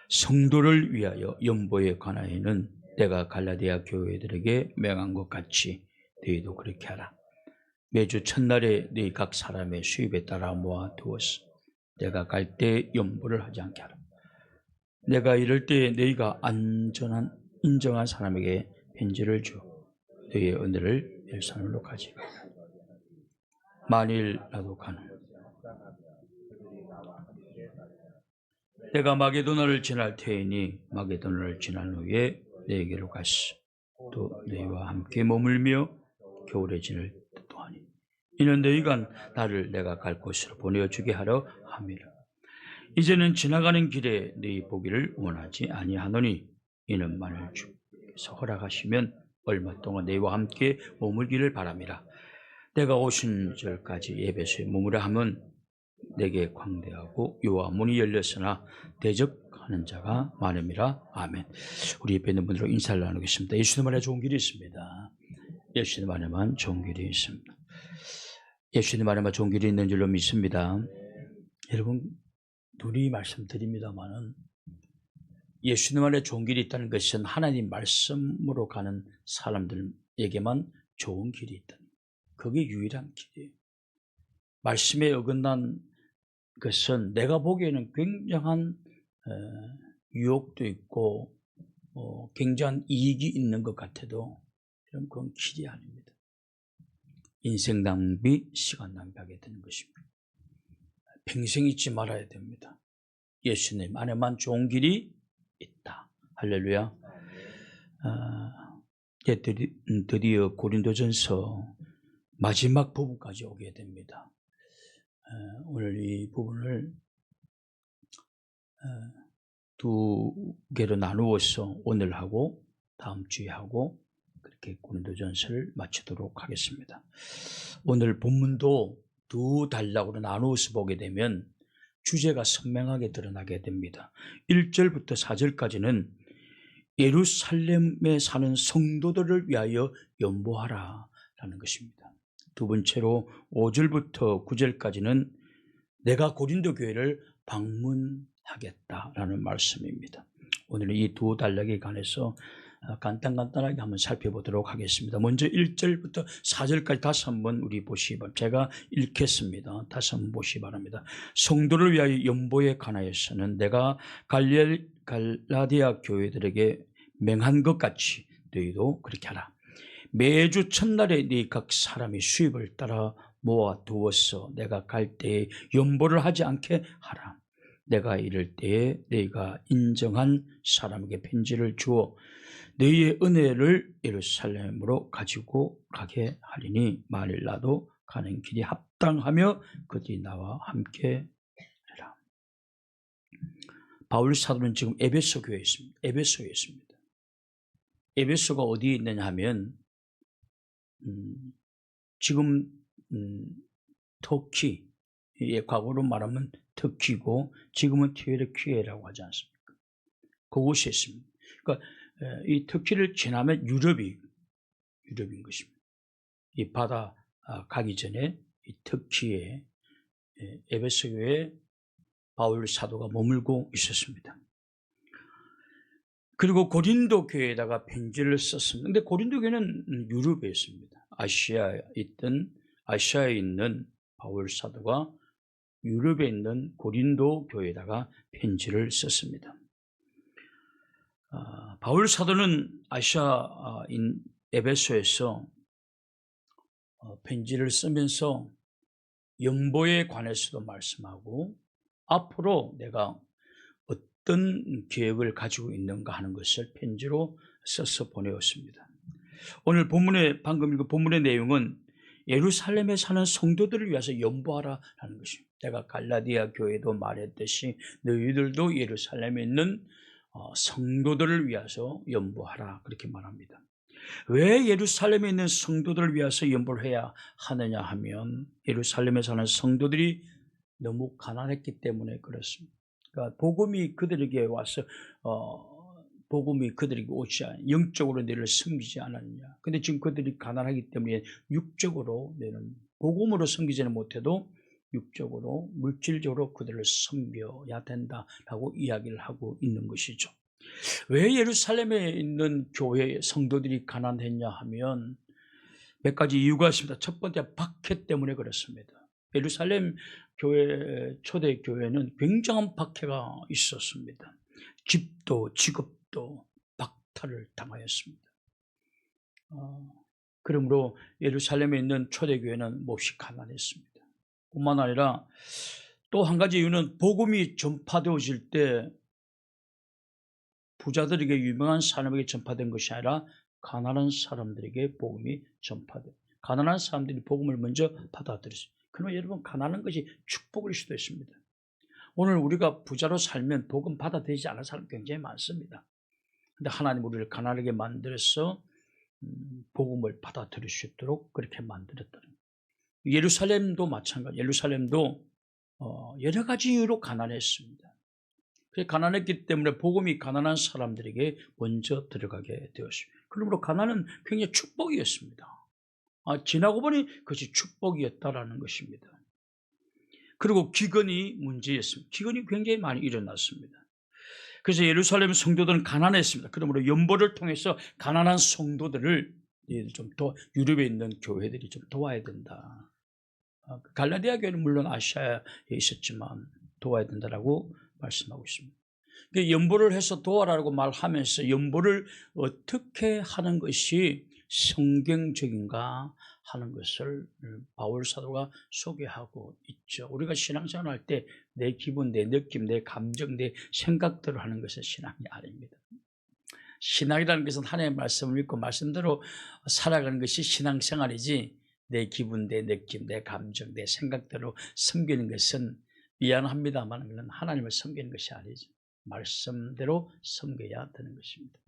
성도를 위하여 연보에 관하여는 내가 갈라디아 교회들에게 명한 것 같이 너희도 그렇게 하라. 매주 첫날에 너희 각 사람의 수입에 따라 모아두었어. 내가 갈 때 연보를 하지 않게 하라. 내가 이럴 때 너희가 인정한 사람에게 편지를 주 너희의 은혜를 열산으로 가지라. 만일 나도 가는 내가 마게도나를 지날 테이니 마게도나를 지난 후에 너희에게로 갔어. 또 너희와 함께 머물며 겨울에 지낼 또하니 이는 너희가 나를 내가 갈 곳으로 보내주게 하려 함이라. 이제는 지나가는 길에 너희 보기를 원하지 아니하노니 이는 만일 주께서 허락하시면 얼마 동안 너희와 함께 머물기를 바람이라. 내가 오신 절까지 에베소에 머무라 하면 내게 광대하고 요한 문이 열렸으나 대적하는 자가 많음이라. 아멘. 우리 옆에 있는 분들과 인사를 나누겠습니다. 예수님 안에 좋은 길이 있습니다. 예수님 안에만 좋은 길이 있습니다. 예수님 안에만 좋은 길이 있는 줄로 믿습니다. 여러분, 둘이 말씀드립니다만은 예수님 안에 좋은 길이 있다는 것은 하나님 말씀으로 가는 사람들에게만 좋은 길이 있다. 그게 유일한 길이에요. 말씀에 어긋난 것은 내가 보기에는 굉장한 유혹도 있고 굉장한 이익이 있는 것 같아도 그건 길이 아닙니다. 인생 낭비, 시간 낭비하게 되는 것입니다. 평생 잊지 말아야 됩니다. 예수님 안에만 좋은 길이 있다. 할렐루야. 드디어 고린도전서 마지막 부분까지 오게 됩니다. 오늘 이 부분을 두 개로 나누어서 오늘 하고 다음 주에 하고 그렇게 고린도전서를 마치도록 하겠습니다. 오늘 본문도 두 단락으로 나누어서 보게 되면 주제가 선명하게 드러나게 됩니다. 1절부터 4절까지는 예루살렘에 사는 성도들을 위하여 연보하라 라는 것입니다. 두 번째로 5절부터 9절까지는 내가 고린도 교회를 방문하겠다라는 말씀입니다. 오늘은 이 두 단락에 관해서 간단하게 한번 살펴보도록 하겠습니다. 먼저 1절부터 4절까지 다시 한번 우리 보시기 바랍니다. 제가 읽겠습니다. 다시 한번 보시기 바랍니다. 성도를 위하여 연보에 관하여서는 내가 갈라디아 교회들에게 명한 것 같이 너희도 그렇게 하라. 매주 첫날에 네 각 사람이 수입을 따라 모아두었어. 내가 갈 때에 연보를 하지 않게 하라. 내가 이럴 때에 너희가 인정한 사람에게 편지를 주어 너희의 은혜를 예루살렘으로 가지고 가게 하리니 만일 나도 가는 길이 합당하며 그들이 나와 함께 하리라. 바울 사도는 지금 에베소 교회에 있습니다. 에베소에 있습니다. 에베소가 어디에 있느냐 하면 지금 터키, 과거로 말하면 터키고 지금은 튀르키예라고 하지 않습니까? 그곳에 있습니다. 그러니까 이 터키를 지나면 유럽인 것입니다. 이 바다 가기 전에 이 터키에 에베소 교회에 바울 사도가 머물고 있었습니다. 그리고 고린도 교회에다가 편지를 썼습니다. 근데 고린도 교회는 유럽에 있습니다. 아시아에 있는 바울 사도가 유럽에 있는 고린도 교회에다가 편지를 썼습니다. 바울 사도는 아시아인 에베소에서 편지를 쓰면서 연보에 관해서도 말씀하고 앞으로 내가 어떤 계획을 가지고 있는가 하는 것을 편지로 써서 보내었습니다. 오늘 방금 읽은 본문의 내용은 예루살렘에 사는 성도들을 위해서 연보하라라는 것입니다. 내가 갈라디아 교회도 말했듯이 너희들도 예루살렘에 있는 성도들을 위해서 연보하라 그렇게 말합니다. 왜 예루살렘에 있는 성도들을 위해서 연보를 해야 하느냐 하면 예루살렘에 사는 성도들이 너무 가난했기 때문에 그렇습니다. 그러니까 복음이 그들에게 와서 복음이 그들에게 오지 않아 영적으로 너를 섬기지 않았느냐. 근데 지금 그들이 가난하기 때문에 육적으로 너는 복음으로 섬기지는 못해도 육적으로 물질적으로 그들을 섬겨야 된다라고 이야기를 하고 있는 것이죠. 왜 예루살렘에 있는 교회 성도들이 가난했냐 하면 몇 가지 이유가 있습니다. 첫 번째, 박해 때문에 그렇습니다. 예루살렘 교회, 초대 교회는 굉장한 박해가 있었습니다. 집도 직업도 박탈을 당하였습니다. 그러므로 예루살렘에 있는 초대 교회는 몹시 가난했습니다. 뿐만 아니라 또 한 가지 이유는 복음이 전파되어질 때 부자들에게 유명한 사람에게 전파된 것이 아니라 가난한 사람들에게 복음이 전파돼. 가난한 사람들이 복음을 먼저 받아들였어요. 그러면 여러분, 가난한 것이 축복일 수도 있습니다. 오늘 우리가 부자로 살면 복음 받아들이지 않은 사람 굉장히 많습니다. 근데 하나님 우리를 가난하게 만들어서 복음을 받아들일 수 있도록 그렇게 만들었다는 거예요. 예루살렘도 마찬가지. 예루살렘도 여러 가지 이유로 가난했습니다. 가난했기 때문에 복음이 가난한 사람들에게 먼저 들어가게 되었습니다. 그러므로 가난은 굉장히 축복이었습니다. 지나고 보니 그것이 축복이었다라는 것입니다. 그리고 기근이 문제였습니다. 기근이 굉장히 많이 일어났습니다. 그래서 예루살렘 성도들은 가난했습니다. 그러므로 연보를 통해서 가난한 성도들을 좀 더 유럽에 있는 교회들이 좀 도와야 된다. 갈라디아 교회는 물론 아시아에 있었지만 도와야 된다라고 말씀하고 있습니다. 연보를 해서 도와라고 말하면서 연보를 어떻게 하는 것이 성경적인가 하는 것을 바울 사도가 소개하고 있죠. 우리가 신앙생활할 때 내 기분, 내 느낌, 내 감정, 내 생각대로 하는 것이 신앙이 아닙니다. 신앙이라는 것은 하나님의 말씀을 믿고 말씀대로 살아가는 것이 신앙생활이지, 내 기분, 내 느낌, 내 감정, 내 생각대로 섬기는 것은 미안합니다만 그건 하나님을 섬기는 것이 아니죠. 말씀대로 섬겨야 되는 것입니다.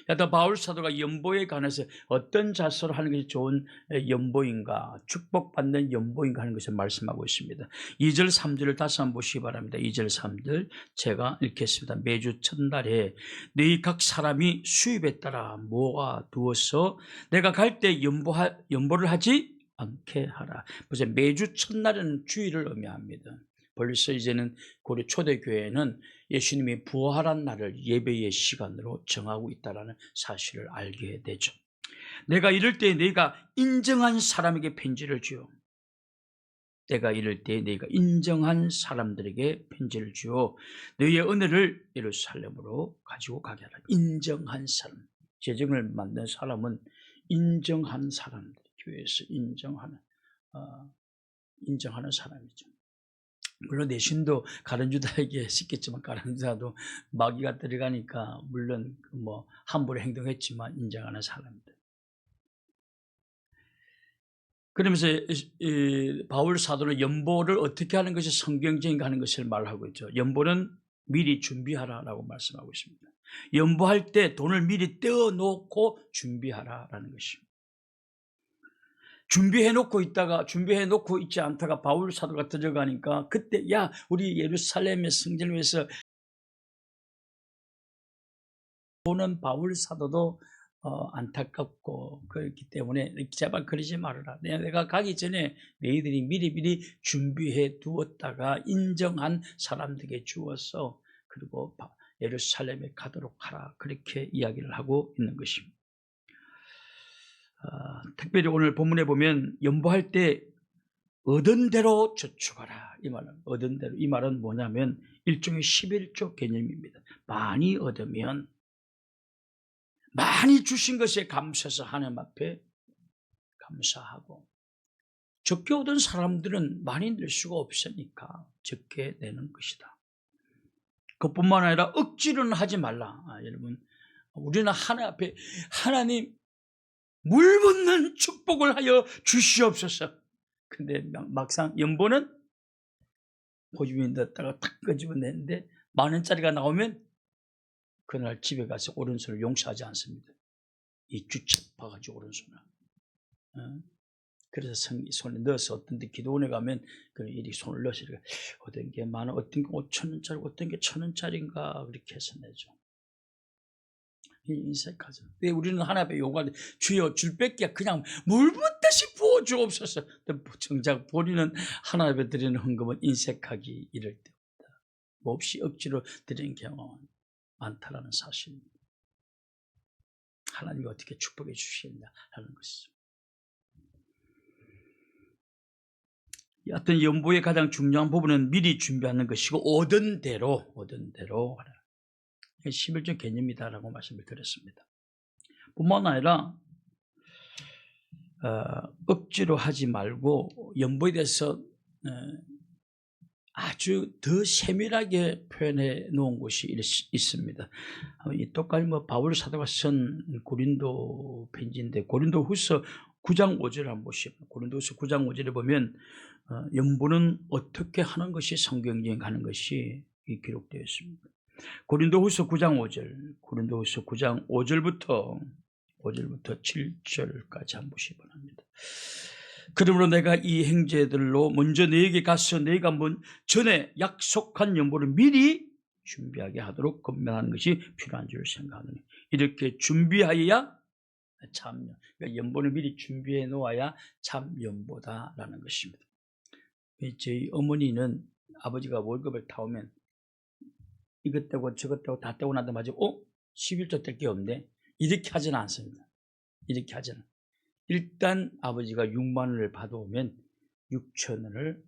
여하튼 바울 사도가 연보에 관해서 어떤 자세로 하는 것이 좋은 연보인가, 축복받는 연보인가 하는 것을 말씀하고 있습니다. 2절 3절을 다시 한번 보시기 바랍니다. 2절 3절 제가 읽겠습니다. 매주 첫날에 너희 각 사람이 수입에 따라 모아 두어서 내가 갈 때 연보를 하지 않게 하라. 보세요. 매주 첫날은 주일을 의미합니다. 벌써 이제는 고려 초대교회는 예수님이 부활한 날을 예배의 시간으로 정하고 있다는 사실을 알게 되죠. 내가 이럴 때 너희가 인정한 사람에게 편지를 주어. 내가 이럴 때 너희가 인정한 사람들에게 편지를 주어 너희의 은혜를 예루살렘으로 가지고 가게 하라. 인정한 사람. 재정을 만든 사람은 인정한 사람들, 교회에서 인정하는 사람이죠. 물론 내신도 가룟유다에게 시켰지만 가룟유다도 마귀가 들어가니까 물론 함부로 행동했지만 인정하는 사람들. 그러면서 바울 사도는 연보를 어떻게 하는 것이 성경적인가 하는 것을 말하고 있죠. 연보는 미리 준비하라라고 말씀하고 있습니다. 연보할 때 돈을 미리 떼어놓고 준비하라라는 것입니다. 준비해놓고 있지 않다가 바울 사도가 들어가니까 그때 우리 예루살렘의 성전을 위해서 보는 바울 사도도 안타깝고 그렇기 때문에 제발 그러지 말아라. 내가 가기 전에 너희들이 미리 준비해 두었다가 인정한 사람들에게 주어서 그리고 예루살렘에 가도록 하라. 그렇게 이야기를 하고 있는 것입니다. 특별히 오늘 본문에 보면 연보할 때 얻은 대로 저축하라. 이 말은 얻은 대로. 이 말은 뭐냐면 일종의 11조 개념입니다. 많이 얻으면 많이 주신 것에 감사해서 하나님 앞에 감사하고, 적게 얻은 사람들은 많이 낼 수가 없으니까 적게 내는 것이다. 그뿐만 아니라 억지로는 하지 말라. 여러분, 우리는 하나님 앞에 하나님 물붓는 축복을 하여 주시옵소서. 근데 막상 연보는 고집이 넣었다가 탁 끄집어내는데 10,000원짜리가 나오면 그날 집에 가서 오른손을 용서하지 않습니다. 이 주책 봐가지고 오른손을. 그래서 손에 넣어서 어떤 데 기도원에 가면 이렇게 손을 넣어서 어떤 게 10,000원, 어떤 게 5,000원짜리, 어떤 게 1,000원짜리인가 그렇게 해서 내죠. 인색하죠. 우리는 하나님 앞에 요구할 때 주여 줄 뺏기야 그냥 물 붓듯이 부어 주옵소서. 정작 본인은 하나님 앞에 드리는 헌금은 인색하기 이를 때입니다. 몹시 억지로 드리는 경우가 많다라는 사실입니다. 하나님이 어떻게 축복해 주시겠냐 하는 것이죠. 여하튼 연보의 가장 중요한 부분은 미리 준비하는 것이고 오던 대로 하라. 11조 개념이다라고 말씀을 드렸습니다. 뿐만 아니라 억지로 하지 말고 연보에 대해서 아주 더 세밀하게 표현해 놓은 곳이 있습니다. 이 똑같이 바울 사도가 쓴 고린도 편지인데 고린도후서 9장 5절을 한번 보시면 고린도후서 9장 5절에 보면 연보는 어떻게 하는 것이 성경적인 하는 것이 기록되어 있습니다. 고린도후서 9장 5절, 고린도후서 9장 5절부터 7절까지 한번 보시기 바랍니다. 그러므로 내가 이 행제들로 먼저 너에게 가서 너희가 전에 약속한 연보를 미리 준비하게 하도록 권면하는 것이 필요한 줄 생각하노니 이렇게 준비하여야 참 연보를 미리 준비해 놓아야 참 연보다라는 것입니다. 저희 어머니는 아버지가 월급을 타오면 이것 떼고 저것 떼고 다 떼고 나도 마치 11조 뗄 게 없네 이렇게 하지는 않습니다. 이렇게 하지는 일단 아버지가 6만 원을 받아오면 6천 원을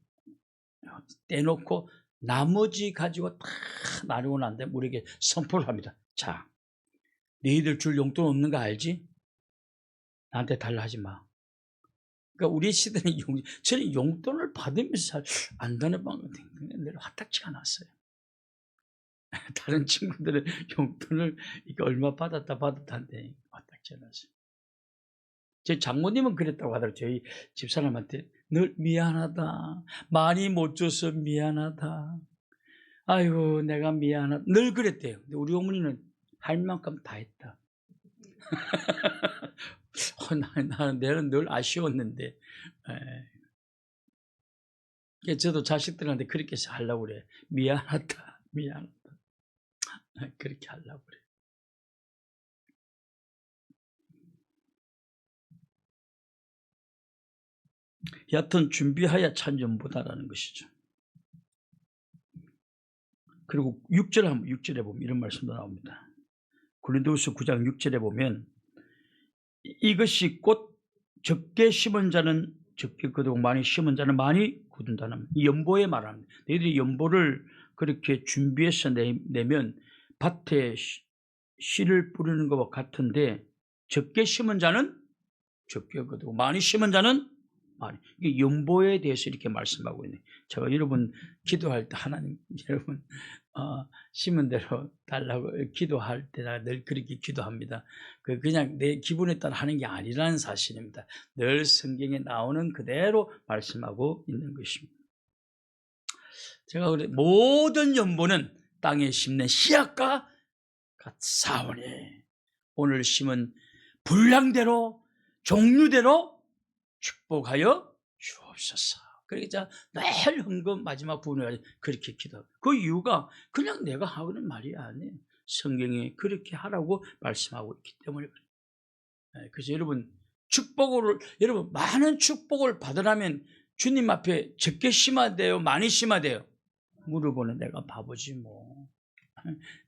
떼놓고 나머지 가지고 다 나누고 난 다음에 우리에게 선포를 합니다. 자, 너희들 줄 용돈 없는 거 알지? 나한테 달라 하지 마. 그러니까 우리 시대는 저는 용돈을 받으면서 안다는 방법이 늘 화딱지가 났어요. 다른 친구들은 용돈을 이거 얼마 받았다는데 화딱지가 났어요. 제 장모님은 그랬다고 하더라고요. 저희 집사람한테 늘 미안하다. 많이 못 줘서 미안하다. 아이고 내가 미안하다. 늘 그랬대요. 근데 우리 어머니는 할 만큼 다 했다. 나는 늘 아쉬웠는데 저도 자식들한테 그렇게 하려고 그래. 미안하다. 그렇게 하려고 그래. 여하튼 준비하여 참전보다라는 것이죠. 그리고 6절에 보면 이런 말씀도 나옵니다. 고린도후서 9장 6절에 보면 이것이 곧 적게 심은 자는 적게 거두고 많이 심은 자는 많이 거둔다는 연보에 말합니다. 너희들이 연보를 그렇게 준비해서 내면 밭에 씨를 뿌리는 것과 같은데 적게 심은 자는 적게 거두고 많이 심은 자는 많이. 이게 연보에 대해서 이렇게 말씀하고 있네. 제가 여러분 기도할 때 하나님 여러분 심은 대로 달라고 기도할 때 늘 그렇게 기도합니다. 그냥 내 기분에 따라 하는 게 아니라는 사실입니다. 늘 성경에 나오는 그대로 말씀하고 있는 것입니다. 제가 그래 모든 연보는 땅에 심는 씨앗과 같사오니 오늘 심은 분량대로 종류대로 축복하여 주옵소서. 그러니까 매일 헌금 마지막 부분에 그렇게 기도하고 그 이유가 그냥 내가 하는 말이 아니에요. 성경에 그렇게 하라고 말씀하고 있기 때문에 그래요. 그래서 여러분 여러분 많은 축복을 받으려면 주님 앞에 적게 심어야 돼요? 많이 심어야 돼요? 물어보는 내가 바보지 뭐.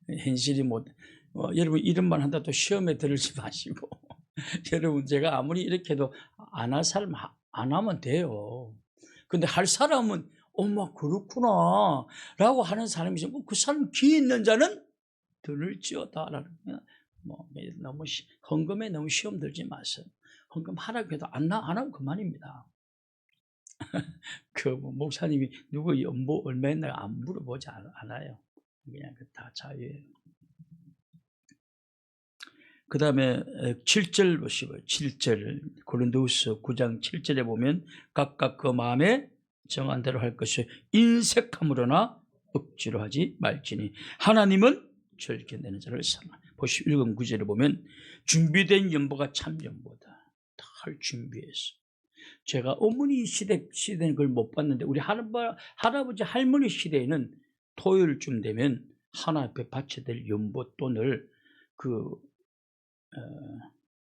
현실이 여러분 이런 말 한다 또 시험에 들지 마시고 여러분 제가 아무리 이렇게 해도 안 할 사람 안 하면 돼요. 근데 할 사람은 엄마 그렇구나 라고 하는 사람이 있으면 그 사람 귀 있는 자는 들을지어다 라는 너무 헌금에 너무 시험 들지 마세요. 헌금 하라고 해도 안 하면 그만입니다. 목사님이 누구 연보 얼마나 안 물어보지 않아요. 그냥 다 자유예요. 그 다음에 7절 보시고요. 7절 고린도후서 9장 7절에 보면 각각 그 마음에 정한 대로 할 것이 인색함으로나 억지로 하지 말지니 하나님은 절견되는 자를 사랑하노라. 보시고 읽은 9절에 보면 준비된 연보가 참 연보다. 다 준비해서. 제가 어머니 시대는 그걸 못 봤는데 우리 할아버지 할머니 시대에는 토요일쯤 되면 하나 앞에 바쳐야 될 연보돈을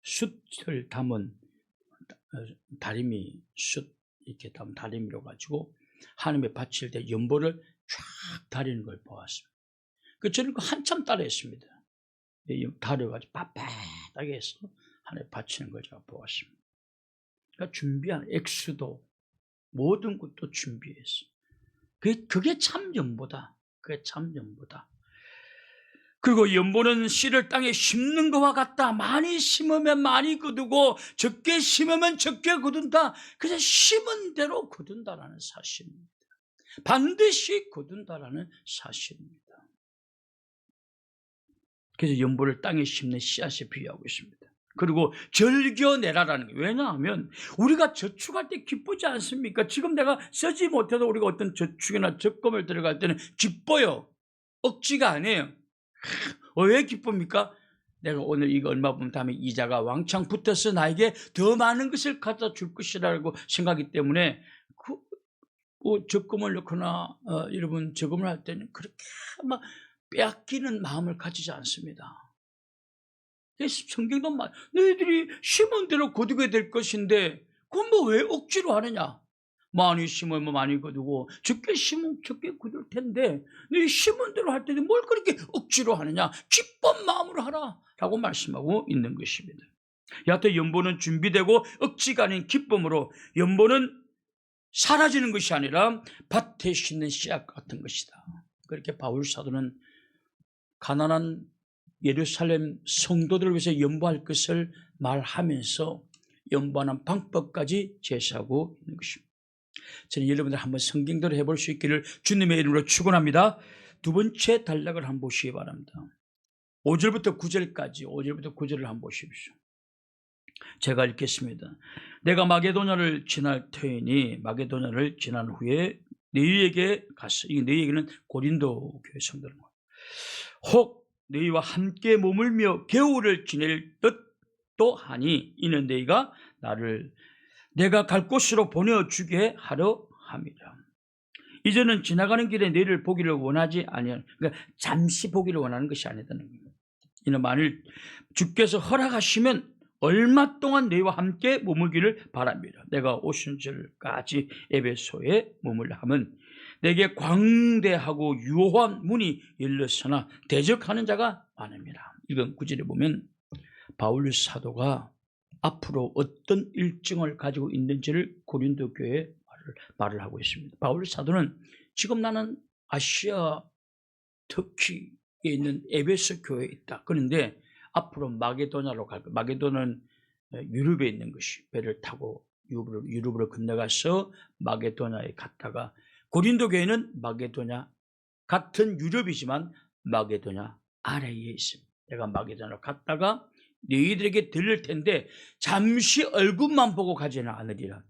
숯을 담은 다리미 숯 이렇게 다리미로 가지고 하나님에 바칠 때 연보를 쫙 다리는 걸 보았습니다. 저는 한참 따라했습니다. 다려가지고 빳빳하게 해서 하나님에 바치는 걸 제가 보았습니다. 그러니까 준비한 액수도 모든 것도 준비했어. 그게 참 연보다. 그게 참 연보다. 그리고 연보는 씨를 땅에 심는 것과 같다. 많이 심으면 많이 거두고 적게 심으면 적게 거둔다. 그래서 심은 대로 거둔다라는 사실입니다. 반드시 거둔다라는 사실입니다. 그래서 연보를 땅에 심는 씨앗에 비유하고 있습니다. 그리고 즐겨내라라는 거예요. 왜냐하면 우리가 저축할 때 기쁘지 않습니까? 지금 내가 쓰지 못해도 우리가 어떤 저축이나 적금을 들어갈 때는 기뻐요. 억지가 아니에요. 왜 기쁩니까? 내가 오늘 이거 얼마 보면 다음에 이자가 왕창 붙어서 나에게 더 많은 것을 갖다 줄 것이라고 생각하기 때문에 적금을 넣거나 여러분 저금을 할 때는 그렇게 막 빼앗기는 마음을 가지지 않습니다. 성경도 너희들이 심은 대로 거두게 될 것인데 그건 뭐 왜 억지로 하느냐? 많이 심으면 많이 거두고 적게 심으면 적게 거둘 텐데 너희 심은 대로 할 때는 뭘 그렇게 억지로 하느냐? 기쁜 마음으로 하라 라고 말씀하고 있는 것입니다. 여하튼 연보는 준비되고 억지가 아닌 기쁨으로, 연보는 사라지는 것이 아니라 밭에 심는 씨앗 같은 것이다. 그렇게 바울 사도는 가난한 예루살렘 성도들을 위해서 연보할 것을 말하면서 연보하는 방법까지 제시하고 있는 것입니다. 저는 여러분들 한번 성경대로 해볼 수 있기를 주님의 이름으로 축원합니다. 두 번째 단락을 한번 보시기 바랍니다. 5절부터 9절까지 5절부터 9절을 한번 보십시오. 제가 읽겠습니다. 내가 마게도냐를 지날 터이니 마게도냐를 지난 후에 너희에게 갔어. 이 너희에게는 고린도 교회 성도들. 혹 너희와 함께 머물며 겨울을 지낼 듯도 하니 이는 너희가 나를 내가 갈 곳으로 보내주게 하려 함이라. 이제는 지나가는 길에 너희를 보기를 원하지 아니하는, 그러니까 잠시 보기를 원하는 것이 아니다는 겁니다. 이는 만일 주께서 허락하시면 얼마 동안 너희와 함께 머물기를 바랍니다. 내가 오신 절까지 에베소에 머물라 함은 내게 광대하고 유효한 문이 열렸으나 대적하는 자가 많습니다. 이건 구절에 보면 바울 사도가 앞으로 어떤 일정을 가지고 있는지를 고린도 교회에 말을 하고 있습니다. 바울 사도는 지금 나는 아시아 터키에 있는 에베소 교회에 있다. 그런데 앞으로 마게도냐로 갈 거예요. 마게도냐는 유럽에 있는 것이, 배를 타고 유럽으로 건너가서 마게도냐에 갔다가, 고린도 교회는 마게도냐 같은 유럽이지만 마게도냐 아래에 있습니다. 내가 마게도냐로 갔다가 너희들에게 들릴 텐데 잠시 얼굴만 보고 가지는 않으리라.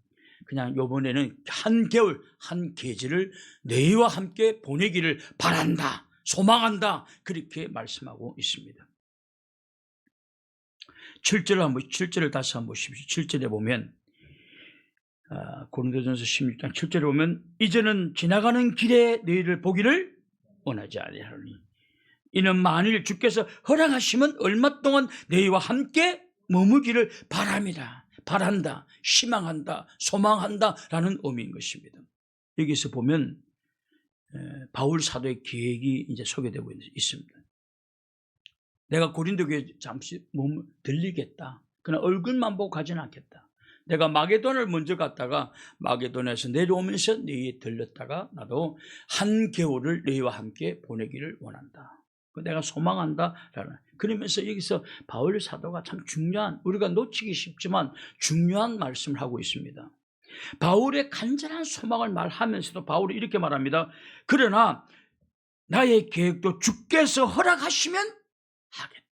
그냥 이번에는 한 개월 한 계절을 너희와 함께 보내기를 바란다, 소망한다, 그렇게 말씀하고 있습니다. 7절을 다시 한번 보십시오. 7절에 보면 고린도전서 16장 7절에 보면 이제는 지나가는 길에 너희를 보기를 원하지 아니하노니 이는 만일 주께서 허락하시면 얼마 동안 너희와 함께 머물기를 바랍니다. 바란다, 희망한다, 소망한다 라는 의미인 것입니다. 여기서 보면 바울 사도의 계획이 이제 소개되고 있습니다. 내가 고린도 교회에 잠시 들리겠다. 그러나 얼굴만 보고 가지는 않겠다. 내가 마게도냐를 먼저 갔다가 마게도냐에서 내려오면서 너희에 들렸다가 나도 한 겨울을 너희와 함께 보내기를 원한다. 내가 소망한다. 그러면서 여기서 바울 사도가 참 중요한, 우리가 놓치기 쉽지만 중요한 말씀을 하고 있습니다. 바울의 간절한 소망을 말하면서도 바울이 이렇게 말합니다. 그러나 나의 계획도 주께서 허락하시면 하겠다.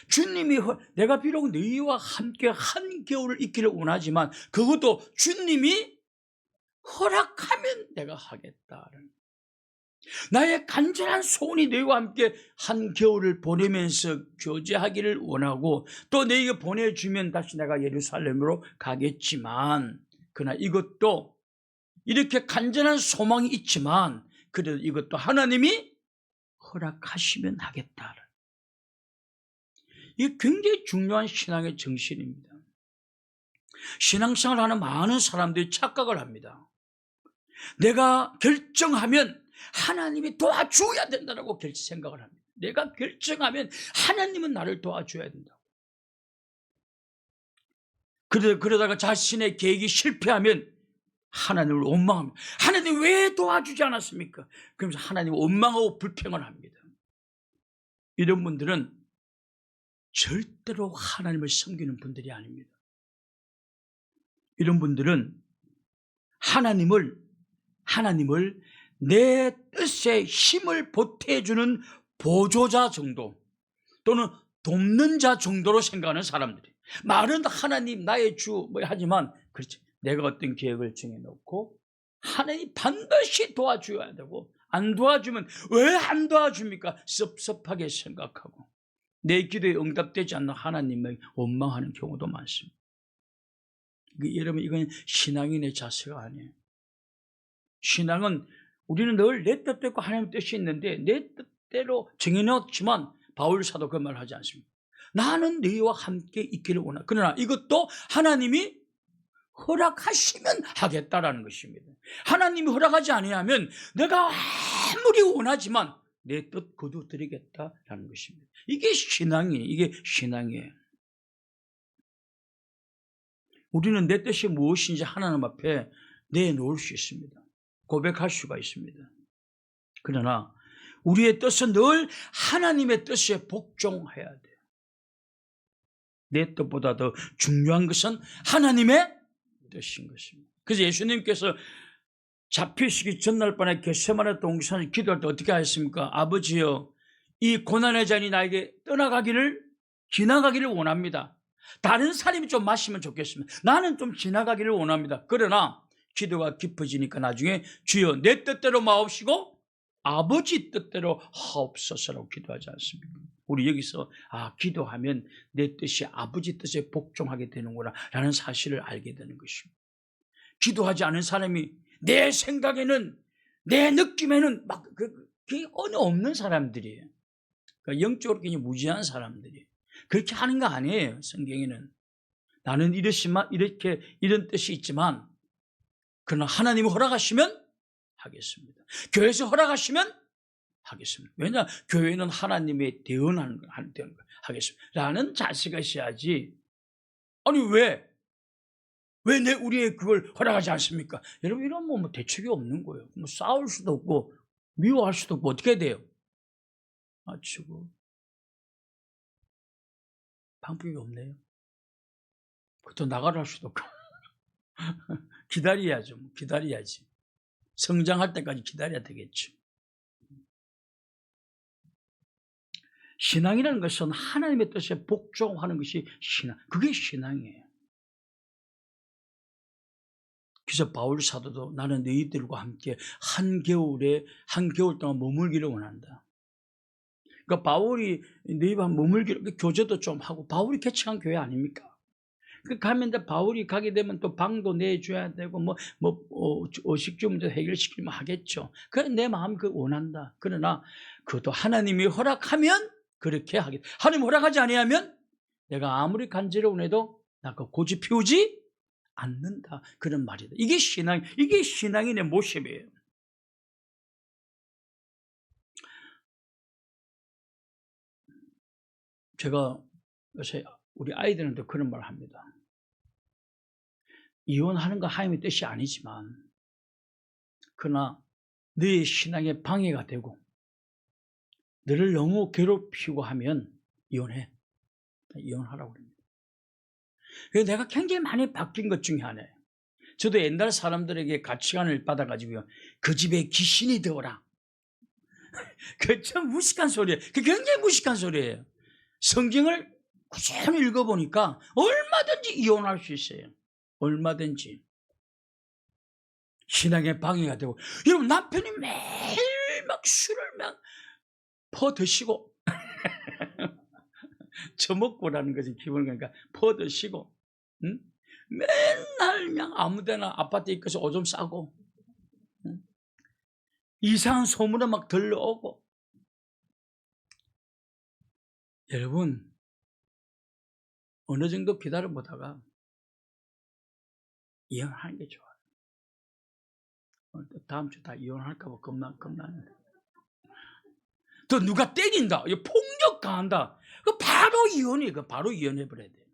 주님이, 내가 비록 너희와 함께 한 겨울을 있기를 원하지만 그것도 주님이 허락하면 내가 하겠다는, 나의 간절한 소원이 너희와 함께 한 겨울을 보내면서 교제하기를 원하고 또 너희에게 보내주면 다시 내가 예루살렘으로 가겠지만, 그러나 이것도 이렇게 간절한 소망이 있지만 그래도 이것도 하나님이 허락하시면 하겠다. 이게 굉장히 중요한 신앙의 정신입니다. 신앙생활 하는 많은 사람들이 착각을 합니다. 내가 결정하면 하나님이 도와줘야 된다고 생각을 합니다. 내가 결정하면 하나님은 나를 도와줘야 된다고. 그러다가 자신의 계획이 실패하면 하나님을 원망합니다. 하나님 왜 도와주지 않았습니까? 그러면서 하나님을 원망하고 불평을 합니다. 이런 분들은 절대로 하나님을 섬기는 분들이 아닙니다. 이런 분들은 하나님을 내 뜻에 힘을 보태주는 보조자 정도 또는 돕는 자 정도로 생각하는 사람들이, 말은 하나님 나의 주 하지만 그렇지, 내가 어떤 계획을 정해놓고 하나님이 반드시 도와줘야 되고, 안 도와주면 왜 안 도와줍니까? 섭섭하게 생각하고 내 기도에 응답되지 않는 하나님을 원망하는 경우도 많습니다. 여러분, 이건 신앙인의 자세가 아니에요. 신앙은 우리는 늘 내 뜻대로 하나님 뜻이 있는데 내 뜻대로 정해놓지만 바울 사도 그 말을 하지 않습니다. 나는 너희와 함께 있기를 원한다. 그러나 이것도 하나님이 허락하시면 하겠다라는 것입니다. 하나님이 허락하지 아니하면 내가 아무리 원하지만 내 뜻 거두드리겠다라는 것입니다. 이게 신앙이에요. 우리는 내 뜻이 무엇인지 하나님 앞에 내놓을 수 있습니다. 고백할 수가 있습니다. 그러나 우리의 뜻은 늘 하나님의 뜻에 복종해야 돼요. 내 뜻보다 더 중요한 것은 하나님의 뜻인 것입니다. 그래서 예수님께서 잡히시기 전날 밤에 겟세마네 동산에 기도할 때 어떻게 하셨습니까? 아버지여, 이 고난의 잔이 나에게 지나가기를 원합니다. 다른 사람이 좀 마시면 좋겠습니다. 나는 좀 지나가기를 원합니다. 그러나 기도가 깊어지니까 나중에 주여 내 뜻대로 마옵시고 아버지 뜻대로 하옵소서라고 기도하지 않습니까? 우리 여기서 기도하면 내 뜻이 아버지 뜻에 복종하게 되는구나 라는 사실을 알게 되는 것입니다. 기도하지 않은 사람이 내 생각에는, 내 느낌에는 그게 언어 없는 사람들이에요. 그러니까 영적으로 굉장히 무지한 사람들이에요. 그렇게 하는 거 아니에요. 성경에는 나는 이런 뜻이 있지만 그러나 하나님이 허락하시면 하겠습니다. 교회에서 허락하시면 하겠습니다. 왜냐? 교회는 하나님의 대언하는 거 하겠습니다 라는 자세가 있어야지. 아니 왜 우리의 그걸 허락하지 않습니까? 여러분, 이러면 뭐 대책이 없는 거예요. 뭐 싸울 수도 없고 미워할 수도 없고 어떻게 돼요? 맞추고 방법이 없네요. 그것도 나가라 할 수도 없고 기다려야죠. 기다려야지. 성장할 때까지 기다려야 되겠죠. 신앙이라는 것은 하나님의 뜻에 복종하는 것이 신앙. 그게 신앙이에요. 그래서 바울 사도도 나는 너희들과 함께 한겨울 동안 머물기를 원한다. 그러니까 바울이 너희와 머물기를, 교제도 좀 하고, 바울이 개척한 교회 아닙니까? 가면 바울이 가게 되면 또 방도 내줘야 되고 식주 문제 해결시키면 하겠죠. 그래, 내 마음 원한다. 그러나 그것도 하나님이 허락하면 그렇게 하겠다. 하나님 허락하지 아니하면 내가 아무리 간절히 원해도 나 고집 피우지 않는다. 그런 말이다. 이게 신앙인의 모습이에요. 제가 요새 우리 아이들한테 그런 말을 합니다. 이혼하는 거 하나님의 뜻이 아니지만 그러나 너의 신앙에 방해가 되고 너를 너무 괴롭히고 하면 이혼하라고 합니다. 그래서 내가 굉장히 많이 바뀐 것 중에 하나예요. 저도 옛날 사람들에게 가치관을 받아가지고요, 그 집에 귀신이 되어라. 그 참 무식한 소리예요. 그 굉장히 무식한 소리예요. 성경을 꾸준히 읽어보니까 얼마든지 이혼할 수 있어요. 얼마든지. 신앙에 방해가 되고, 여러분, 남편이 매일 막 술을 퍼드시고 처먹고라는 것이 기본, 그러니까 퍼드시고, 응? 맨날 그냥 아무데나 아파트에 있어서 오줌 싸고, 응? 이상한 소문에 막 들려오고. 여러분, 어느 정도 기다려보다가 이혼하는 게 좋아요. 다음 주 다 이혼할까 봐 겁나는데. 또 누가 때린다, 폭력 가한다, 그 바로 이혼이에요. 그 바로 이혼해버려야 돼요.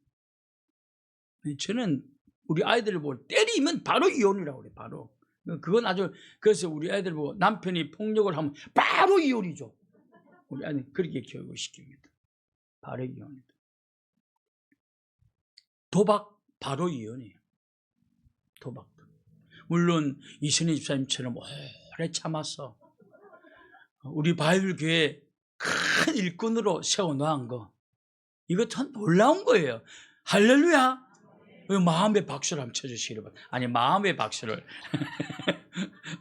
저는 우리 아이들을 보고 때리면 바로 이혼이라고 그래요. 바로. 그건 아주, 그래서 우리 아이들 보고 남편이 폭력을 하면 바로 이혼이죠. 우리 아이는 그렇게 교육을 시킵니다. 바로 이혼이다. 도박 바로 이혼이에요. 도박도. 물론 이선희 집사님처럼 오래 참았어. 우리 바이블 교회 큰 일꾼으로 세워놓은 거, 이거 참 놀라운 거예요. 할렐루야. 마음의 박수를 한번 쳐주시기를 바랍니다. 아니, 마음의 박수를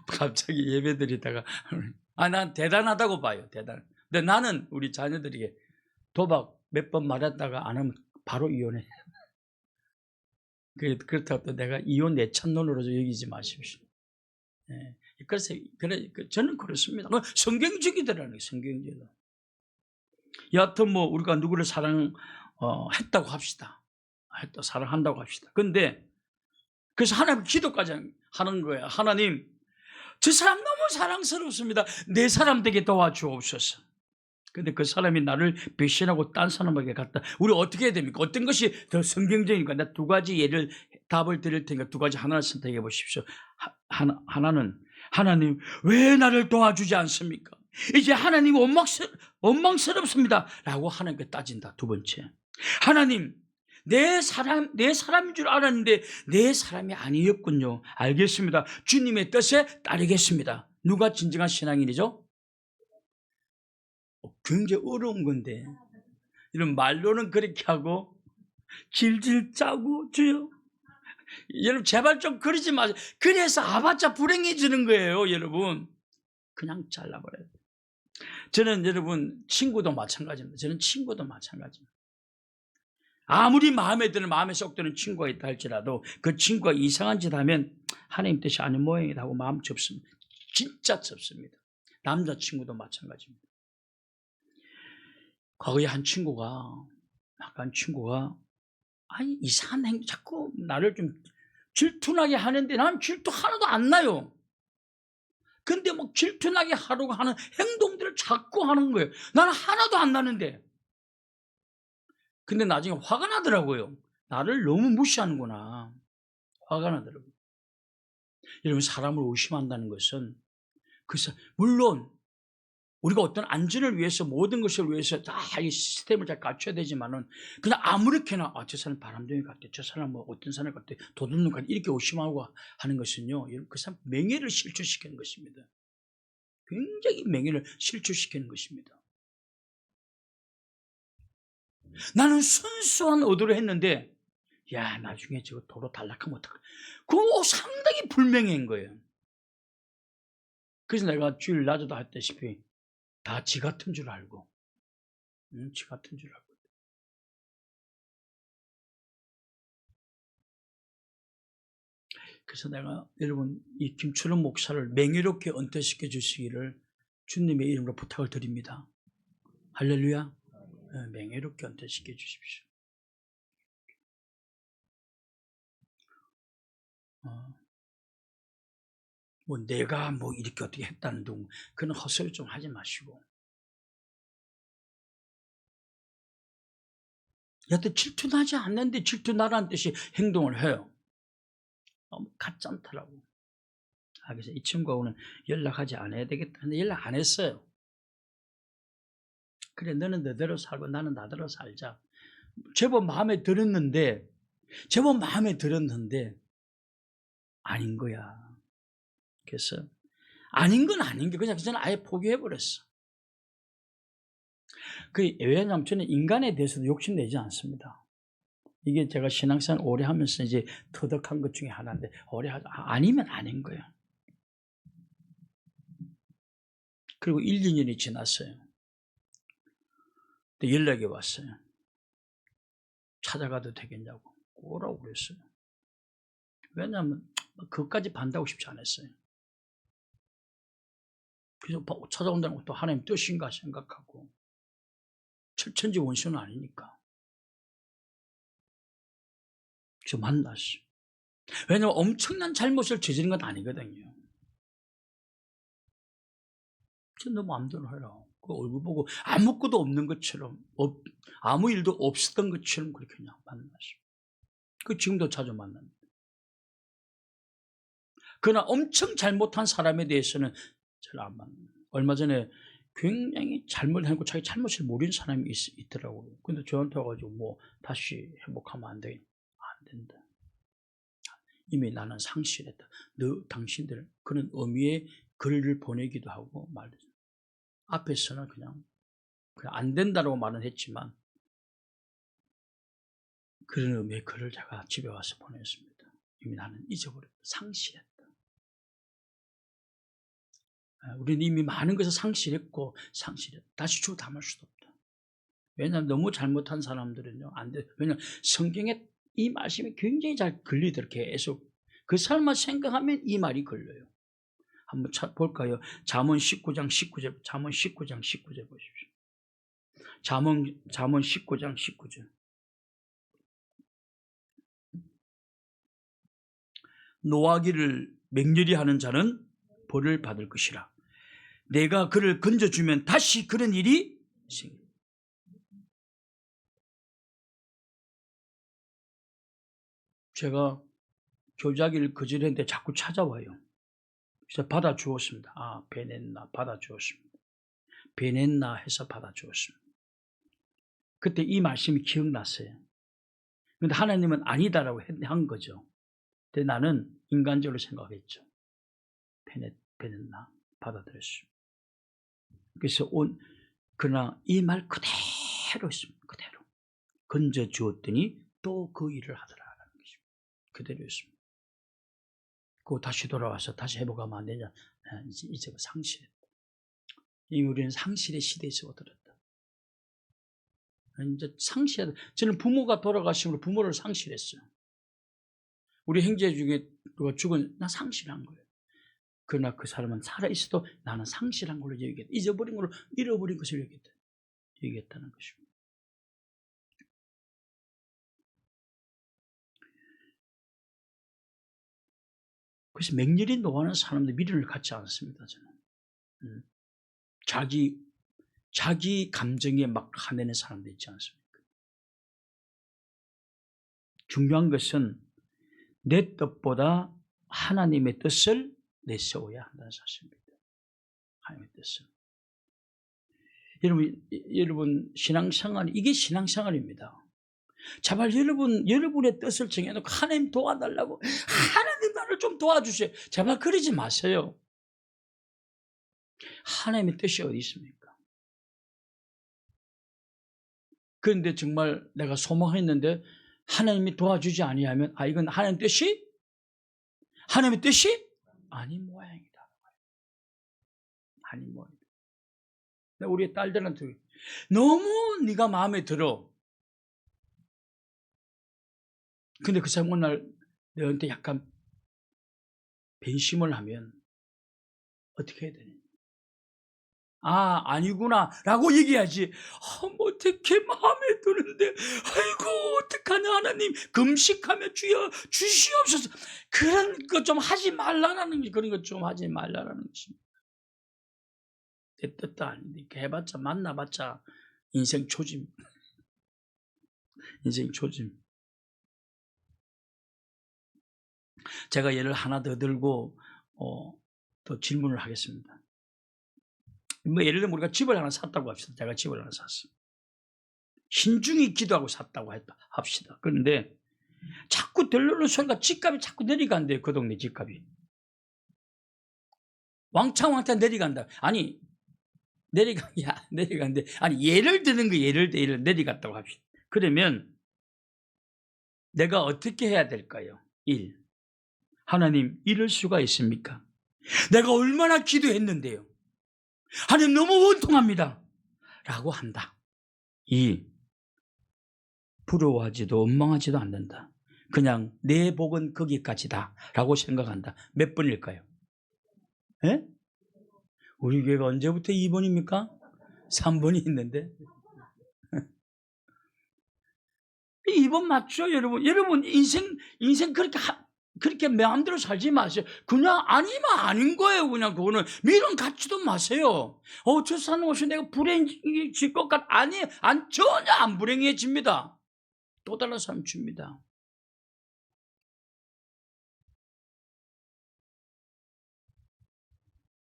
갑자기 예배드리다가 난 대단하다고 봐요. 대단. 근데 나는 우리 자녀들에게 도박 몇 번 말했다가 안 하면 바로 이혼해. 그렇다고 또 내가 이혼 내 찬론으로 여기지 마십시오. 네. 그래서 저는 그렇습니다. 성경적이더라고요. 성경적이다. 여하튼 뭐 우리가 누구를 사랑했다고 합시다. 사랑한다고 합시다. 근데 그래서 하나님 기도까지 하는 거야. 하나님, 저 사람 너무 사랑스럽습니다. 내 사람 되게 도와주옵소서. 근데 그 사람이 나를 배신하고 딴 사람에게 갔다. 우리 어떻게 해야 됩니까? 어떤 것이 더 성경적이니까 내가 두 가지 답을 드릴 테니까 두 가지 하나를 선택해 보십시오. 하나는, 하나님 왜 나를 도와주지 않습니까? 이제 하나님 원망스럽습니다 라고 하나님께 따진다. 두 번째, 하나님 내 사람인 줄 알았는데 내 사람이 아니었군요. 알겠습니다. 주님의 뜻에 따르겠습니다. 누가 진정한 신앙인이죠? 굉장히 어려운 건데, 이런 말로는 그렇게 하고 질질 짜고, 주여 여러분 제발 좀 그러지 마세요. 그래서 아바짜 불행해지는 거예요. 여러분 그냥 잘라버려요. 저는 여러분 친구도 마찬가지입니다. 저는 친구도 마찬가지입니다. 아무리 마음에 쏙 드는 친구가 있다 할지라도 그 친구가 이상한 짓 하면 하나님 뜻이 아닌 모양이다 하고 마음 접습니다. 진짜 접습니다. 남자친구도 마찬가지입니다. 과거에 한 친구가 아니 이상한 행동, 자꾸 나를 좀 질투나게 하는데 난 질투 하나도 안 나요. 근데 막 질투나게 하려고 하는 행동들을 자꾸 하는 거예요. 나는 하나도 안 나는데. 근데 나중에 화가 나더라고요. 나를 너무 무시하는구나. 화가 나더라고요. 여러분, 사람을 의심한다는 것은, 물론 우리가 어떤 안전을 위해서, 모든 것을 위해서 다 이 시스템을 잘 갖춰야 되지만은, 그냥 아무렇게나 저 사람 바람둥이 같아, 저 사람 뭐 어떤 사람 같아, 도둑놈 같아, 이렇게 의심하고 하는 것은요, 그 사람 명예를 실추시키는 것입니다. 굉장히 명예를 실추시키는 것입니다. 나는 순수한 의도로 했는데, 야, 나중에 저거 도로 탈락하면 어떡해. 그거 상당히 불명예인 거예요. 그래서 내가 주일 낮에도 했다시피 다 지 같은 줄 알고, 지 같은 줄 알고. 그래서 내가 여러분 이 김철원 목사를 명예롭게 은퇴시켜 주시기를 주님의 이름으로 부탁을 드립니다. 할렐루야. 명예롭게 은퇴시켜 주십시오. 뭐 내가 뭐 이렇게 어떻게 했다는 둥, 그런 헛소리 좀 하지 마시고, 여하튼 질투나지 않는데 질투나라는 뜻이 행동을 해요. 가짠더라고. 그래서 이 친구가 오늘 연락하지 않아야 되겠다 근데 연락 안 했어요. 그래, 너는 너대로 살고 나는 나대로 살자. 제법 마음에 들었는데 아닌 거야. 그래서 아닌 건 아닌 게 그냥 저는 아예 포기해버렸어. 왜냐하면 저는 인간에 대해서도 욕심내지 않습니다. 이게 제가 신앙생활 오래 하면서 이제 터득한 것 중에 하나인데, 오래 하죠. 아니면 아닌 거예요. 그리고 1, 2년이 지났어요. 또 연락이 왔어요. 찾아가도 되겠냐고 오라고 그랬어요. 왜냐하면 그것까지 반다고 싶지 않았어요. 그래서 찾아온다는 것도 하나님 뜻인가 생각하고, 철천지 원수는 아니니까. 그래서 만났어요. 왜냐하면 엄청난 잘못을 저지른 건 아니거든요. 너 마음대로 해라. 그 얼굴 보고 아무것도 없는 것처럼, 아무 일도 없었던 것처럼 그렇게 그냥 만났어요. 그 지금도 자주 만납니다. 그러나 엄청 잘못한 사람에 대해서는 잘 안 만납니다. 얼마 전에 굉장히 잘못하고 자기 잘못을 모르는 사람이 있더라고요. 근데 저한테 와가지고 뭐 다시 회복하면 안 돼. 안 된다. 이미 나는 상실했다. 너 당신들 그런 의미의 글을 보내기도 하고 말했어요. 앞에서는 그냥 안 된다고 말은 했지만 그런 의미의 글을 제가 집에 와서 보냈습니다. 이미 나는 잊어버렸다. 상실했다. 우리는 이미 많은 것을 상실했고 다시 주워 담을 수도 없다. 왜냐하면 너무 잘못한 사람들은요 안 돼. 왜냐하면 성경에 이 말씀이 굉장히 잘 걸리더라고요. 계속 그 삶을 생각하면 이 말이 걸려요. 한번 볼까요? 잠언 19장 19절. 잠언 19장 19절 보십시오. 잠언 19장 19절. 노하기를 맹렬히 하는 자는 벌을 받을 것이라. 내가 그를 건져주면 다시 그런 일이 생겨. 제가 교자기를 거절했는데 자꾸 찾아와요. 그래서 받아주었습니다. 아, 베냈나 받아주었습니다. 베냈나 해서 받아주었습니다. 그때 이 말씀이 기억났어요. 그런데 하나님은 아니다라고 한 거죠. 근데 나는 인간적으로 생각했죠. 베냈나 받아들였습니다. 그래서 그러나 이 말 그대로 있습니다. 그대로 건져 주었더니 또 그 일을 하더라라는 것입니다. 그대로 있습니다. 그 다시 돌아와서 다시 회복하면 안 되냐? 이제 상실했다. 이미 우리는 상실의 시대에서 얻었다. 이제 상실하다. 저는 부모가 돌아가심으로 부모를 상실했어요. 우리 형제 중에 누가 죽은 나 상실한 거예요. 그러나 그 사람은 살아있어도 나는 상실한 걸로 얘기했다. 잊어버린 걸로 잃어버린 것을 얘기했다는 것입니다. 그래서 맹렬히 노하는 사람들 미련을 갖지 않습니다. 저는 자기 감정에 막 화내는 사람도 있지 않습니까? 중요한 것은 내 뜻보다 하나님의 뜻을 내세워야 한다는 사실입니다. 하나님의 뜻을. 여러분 신앙생활, 이게 신앙생활입니다. 제발 여러분의 뜻을 정해놓고 하나님 도와달라고, 하나님 나를 좀 도와주세요. 제발 그러지 마세요. 하나님의 뜻이 어디 있습니까? 그런데 정말 내가 소망했는데 하나님이 도와주지 아니하면 이건 하나님의 뜻이 아닌 모양이다. 아닌 모양이다. 우리 딸들한테 너무 네가 마음에 들어. 근데 그 사람 어느 날 너한테 약간 변심을 하면 어떻게 해야 되냐? 아니구나 라고 얘기하지. 뭐 어떻게 마음에 드는데 아이고 어떡하냐 하나님, 금식하며 주여 주시옵소서. 그런 거 좀 하지 말라는 거지. 그런 거 좀 하지 말라는 것입니다. 내 뜻도 아닌데 해봤자 만나봤자 인생 초짐. 인생 초짐. 제가 예를 하나 더 들고 또 질문을 하겠습니다. 뭐 예를 들면 우리가 집을 하나 샀다고 합시다. 제가 집을 하나 샀어요. 신중히 기도하고 샀다고 합시다. 그런데 자꾸 들르는 소리가 집값이 자꾸 내려간대요. 그 동네 집값이. 왕창 내려간다. 아니 내려간대. 아니 예를 드는 거 예를 내려갔다고 합시다. 그러면 내가 어떻게 해야 될까요? 1. 하나님 이럴 수가 있습니까? 내가 얼마나 기도했는데요. 하나님 너무 원통합니다 라고 한다. 2. 부러워하지도 원망하지도 않는다. 그냥 내 복은 거기까지다 라고 생각한다. 몇 번일까요? 예? 우리 교회가 언제부터 2번입니까? 3번이 있는데 2번 맞죠? 여러분 인생 그렇게 그렇게 마음대로 살지 마세요. 그냥 아니면 아닌 거예요. 그냥 그거는 미련 갖지도 마세요. 저 사람 오시 내가 불행해질 것 같, 아니, 전혀 안 불행해집니다. 또 다른 사람 줍니다.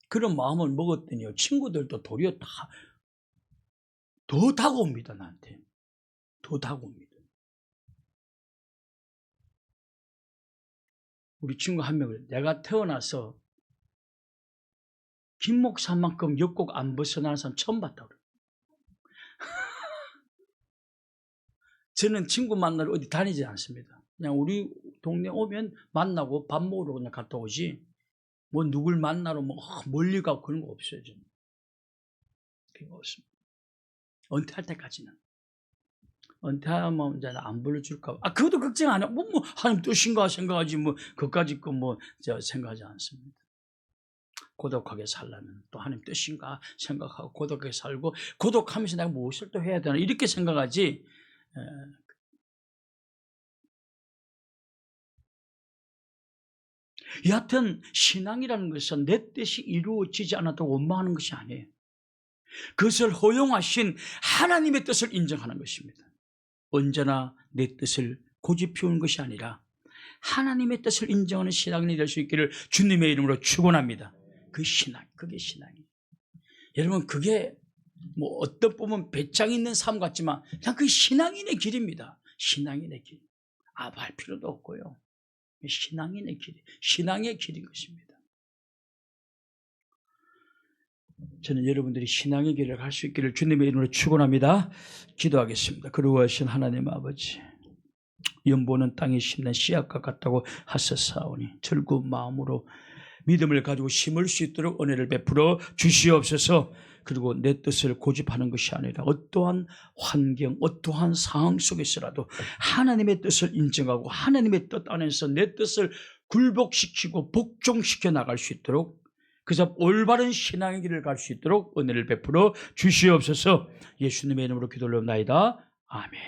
그런 마음을 먹었더니요, 친구들도 도리어 더 다가옵니다, 나한테. 더 다가옵니다. 우리 친구 한 명을, 내가 태어나서 김 목사만큼 옆곡 안 벗어나는 사람 처음 봤다 그래요. 저는 친구 만나러 어디 다니지 않습니다. 그냥 우리 동네 오면 만나고 밥 먹으러 그냥 갔다 오지, 뭐 누굴 만나러 뭐 멀리 가고 그런 거 없어요. 저는 그런 거 없습니다. 은퇴할 때까지는. 은퇴하면 이제 안 불러줄까 봐. 그것도 걱정 안 해요. 뭐 하나님 뜻인가 생각하지, 그까짓 거 생각하지 않습니다. 고독하게 살려면 또 하나님 뜻인가 생각하고 고독하게 살고, 고독하면서 내가 무엇을 또 해야 되나 이렇게 생각하지. 여하튼 신앙이라는 것은 내 뜻이 이루어지지 않아도 원망하는 것이 아니에요. 그것을 허용하신 하나님의 뜻을 인정하는 것입니다. 언제나 내 뜻을 고집피우는 것이 아니라 하나님의 뜻을 인정하는 신앙이 될 수 있기를 주님의 이름으로 축원합니다. 그 신앙, 그게 신앙이에요. 여러분, 그게 어떤 보면 배짱 있는 삶 같지만 그냥 그 신앙인의 길입니다. 신앙인의 길. 할 필요도 없고요. 신앙인의 길, 신앙의 길인 것입니다. 저는 여러분들이 신앙의 길을 갈 수 있기를 주님의 이름으로 축원합니다. 기도하겠습니다. 거룩하신 하나님 아버지, 연보는 땅에 심는 씨앗과 같다고 하셨사오니 즐거운 마음으로 믿음을 가지고 심을 수 있도록 은혜를 베풀어 주시옵소서. 그리고 내 뜻을 고집하는 것이 아니라 어떠한 환경, 어떠한 상황 속에서라도 하나님의 뜻을 인정하고 하나님의 뜻 안에서 내 뜻을 굴복시키고 복종시켜 나갈 수 있도록, 그래서 올바른 신앙의 길을 갈 수 있도록 은혜를 베풀어 주시옵소서. 예수님의 이름으로 기도를 올려옵나이다. 아멘.